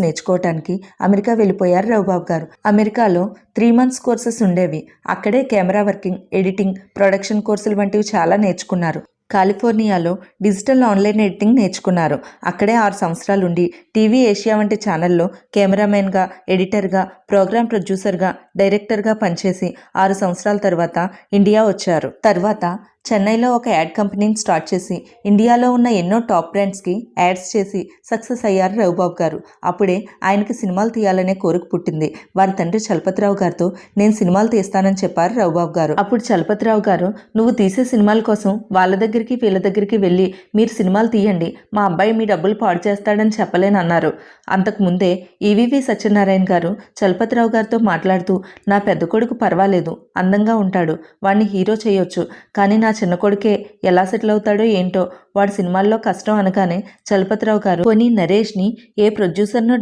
నేర్చుకోవటానికి అమెరికా వెళ్ళిపోయారు రవిబాబు గారు. అమెరికాలో 3 మంత్స్ కోర్సెస్ ఉండేవి. అక్కడే కెమెరా వర్కింగ్, ఎడిటింగ్, ప్రొడక్షన్ కోర్సులు వంటివి చాలా నేర్చుకున్నారు. కాలిఫోర్నియాలో డిజిటల్ ఆన్లైన్ ఎడిటింగ్ నేర్చుకున్నారు. అక్కడే 6 సంవత్సరాలుండి టీవీ ఏషియా వంటి ఛానల్లో కెమెరామెన్గా, ఎడిటర్గా, ప్రోగ్రామ్ ప్రొడ్యూసర్గా, డైరెక్టర్గా పనిచేసి 6 సంవత్సరాల తర్వాత ఇండియా వచ్చారు. తర్వాత చెన్నైలో ఒక యాడ్ కంపెనీని స్టార్ట్ చేసి ఇండియాలో ఉన్న ఎన్నో టాప్ బ్రాండ్స్కి యాడ్స్ చేసి సక్సెస్ అయ్యారు రవిబాబు గారు. అప్పుడే ఆయనకి సినిమాలు తీయాలనే కోరిక పుట్టింది. వారి తండ్రి చలపతిరావు గారితో నేను సినిమాలు తీస్తానని చెప్పారు రవిబాబు గారు. అప్పుడు చలపతిరావు గారు, నువ్వు తీసే సినిమాల కోసం వాళ్ళ దగ్గరికి వీళ్ళ దగ్గరికి వెళ్ళి మీరు సినిమాలు తీయండి, మా అబ్బాయి మీ డబ్బులు పాడు చేస్తాడని చెప్పలేనన్నారు. అంతకుముందే ఈవీవి సత్యనారాయణ గారు చలపతిరావు గారితో మాట్లాడుతూ, నా పెద్ద కొడుకు పర్వాలేదు, అందంగా ఉంటాడు, వాడిని హీరో చేయొచ్చు, కానీ నా చిన్న కొడుకే ఎలా సెటిల్ అవుతాడో ఏంటో, వాడి సినిమాల్లో కష్టం అనగానే చలపతిరావు గారు పోనీ నరేష్ని ఏ ప్రొడ్యూసర్నో